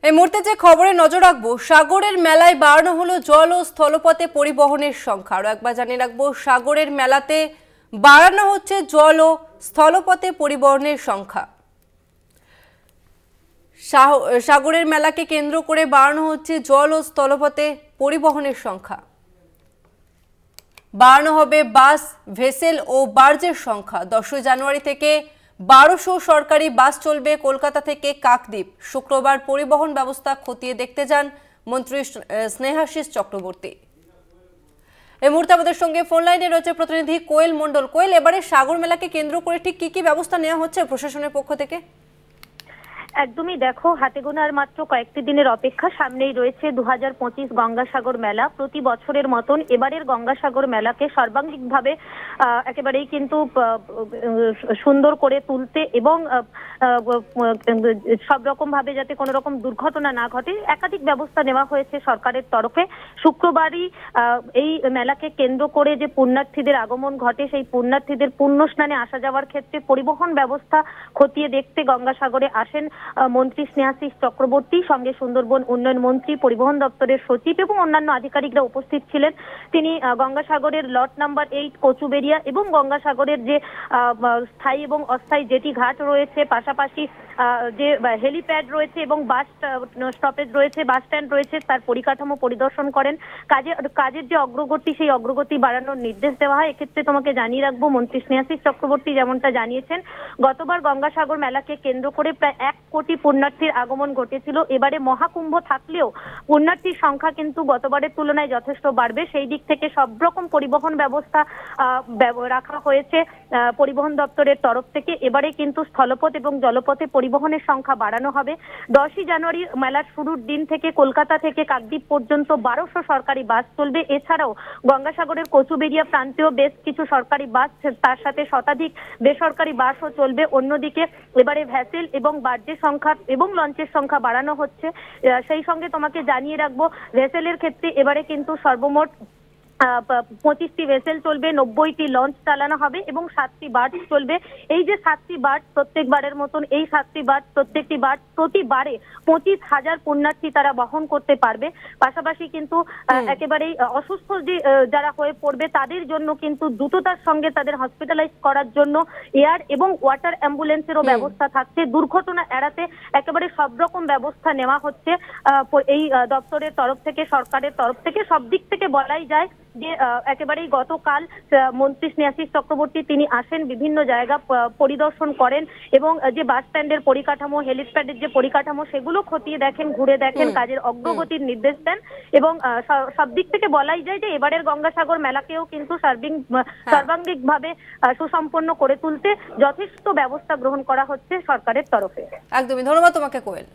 এই মুহূর্তে যে খবরে নজর রাখবো, সাগরের মেলায় বাড়ানো হলো জল ও স্থলপথে পরিবহনের সংখ্যা। আরও একবার জানিয়ে রাখবো, সাগরের মেলাতে বাড়ানো হচ্ছে জল ও স্থলপথে পরিবহনের সংখ্যা। সাগরের মেলাকে কেন্দ্র করে বাড়ানো হচ্ছে জল ও স্থলপথে পরিবহনের সংখ্যা। বাড়ানো হবে বাস, ভেসেল ও বার্জের সংখ্যা। 10 জানুয়ারি থেকে 1200 সরকারি বাস চলবে কলকাতা থেকে কাকদ্বীপ। শুক্রবার পরিবহন ব্যবস্থা খতিয়ে দেখতে যান মন্ত্রী স্নেহাশিস চক্রবর্তী। এই মুহূর্তে আমাদের সঙ্গে ফোন লাইনে রয়েছে প্রতিনিধি কোয়েল মণ্ডল। কোয়েল, এবারে সাগর মেলাকে কেন্দ্র করে ঠিক কি কি ব্যবস্থা নেওয়া হচ্ছে প্রশাসনের পক্ষ থেকে? একদমই, দেখো, হাতে গোনার মাত্র কয়েকটি দিনের অপেক্ষা। সামনেই রয়েছে 2025 গঙ্গাসাগর মেলা। প্রতি বছরের মতন এবারের গঙ্গাসাগর মেলাকে সর্বাঙ্গীনভাবে একেবারেই কিন্তু সুন্দর করে তুলতে এবং সব রকম ভাবে যাতে কোনো রকম দুর্ঘটনা না ঘটে একাধিক ব্যবস্থা নেওয়া হয়েছে সরকারের তরফে। শুক্রবারই এই মেলাকে কেন্দ্র করে যে পুণ্যার্থীদের আগমন ঘটে, সেই পুণ্যার্থীদের পুণ্য স্নানে আসা যাওয়ার ক্ষেত্রে পরিবহন ব্যবস্থা খতিয়ে দেখতে গঙ্গাসাগরে আসেন মন্ত্রী স্নেহাশিস চক্রবর্তী, সঙ্গে সুন্দরবন উন্নয়ন মন্ত্রী, পরিবহন দপ্তরের সচিব এবং অন্যান্য আধিকারিকরা উপস্থিত ছিলেন। তিনি গঙ্গাসাগরের লট নাম্বার 8 কচুবেড়িয়া এবং গঙ্গাসাগরের যে স্থায়ী এবং অস্থায়ী জেটি ঘাট রয়েছে, পাশাপাশি যে হেলিপ্যাড রয়েছে এবং বাস স্টপেজ রয়েছে, বাস স্ট্যান্ড রয়েছে, তার পরিকাঠামো পরিদর্শন করেন। কাজের যে অগ্রগতি, সেই অগ্রগতি বাড়ানোর নির্দেশ দেওয়া হয়। এক্ষেত্রে তোমাকে জানিয়ে রাখবো, মন্ত্রী স্নেহাশিস চক্রবর্তী যেমনটা জানিয়েছেন, গতবার গঙ্গাসাগর মেলাকে কেন্দ্র করে প্রায় 1 কোটি পুণ্যার্থীর আগমন ঘটেছিল। এবারে মহাকুম্ভ থাকলেও পুণ্যার্থীর সংখ্যা কিন্তু গতবারের তুলনায় যথেষ্ট বাড়বে। সেই দিক থেকে সব রকম পরিবহন ব্যবস্থা রাখা হয়েছে পরিবহন দপ্তরের তরফ থেকে। এবারে কিন্তু স্থলপথ এবং জলপথে পরিবহনের সংখ্যা বাড়ানো হবে। 10 জানুয়ারি মেলার শুরুর দিন থেকে কলকাতা থেকে কাকদ্বীপ পর্যন্ত 1200 সরকারি বাস চলবে। এছাড়াও গঙ্গাসাগরের কচুবেড়িয়া প্রান্তেও বেশ কিছু সরকারি বাস, তার সাথে শতাধিক বেসরকারি বাসও চলবে। অন্যদিকে এবারে ভ্যাসেল এবং বার্জের সংখ্যা এবং লঞ্চের সংখ্যা বাড়ানো হচ্ছে। সেই সঙ্গে তোমাকে জানিয়ে রাখবো, ভেসেলের ক্ষেত্রে এবারে কিন্তু সর্বমোট 25টি ভেসেল চলবে, 90টি লঞ্চ চালানো হবে এবং 7টি বার্জ চলবে। এই যে 7টি বার্জ, প্রত্যেকবারের মতন এই 7টি বার্জ, প্রত্যেকটি বার্জ প্রতিবারে 25,000 পুণ্যার্থী তারা বহন করতে পারবে। পাশাপাশি কিন্তু একেবারেই অসুস্থ যে যারা হয়ে পড়বে তাদের জন্য কিন্তু দ্রুততার সঙ্গে তাদের হসপিটালাইজ করার জন্য এয়ার এবং ওয়াটার অ্যাম্বুলেন্সেরও ব্যবস্থা থাকছে। দুর্ঘটনা এড়াতে একেবারে সব রকম ব্যবস্থা নেওয়া হচ্ছে এই দপ্তরের তরফ থেকে, সরকারের তরফ থেকে। সব দিক থেকে বলাই যায় যে একেবারেই গতকাল মন্ত্রী স্নেহাশিস চক্রবর্তী তিনি আসেন, বিভিন্ন জায়গা পরিদর্শন করেন এবং যে বাস স্ট্যান্ডের পরিকাঠামো, হেলিপ্যাডের যে পরিকাঠামো, সেগুলো খতিয়ে দেখেন, ঘুরে দেখেন, কাজের অগ্রগতির নির্দেশ দেন এবং সব দিক থেকে বলাই যায় যে এবারের গঙ্গাসাগর মেলাকেও কিন্তু সর্বাঙ্গীনভাবে সুসম্পন্ন করে তুলতে যথেষ্ট ব্যবস্থা গ্রহণ করা হচ্ছে সরকারের তরফে। একদমই, ধন্যবাদ তোমাকে কোয়েল।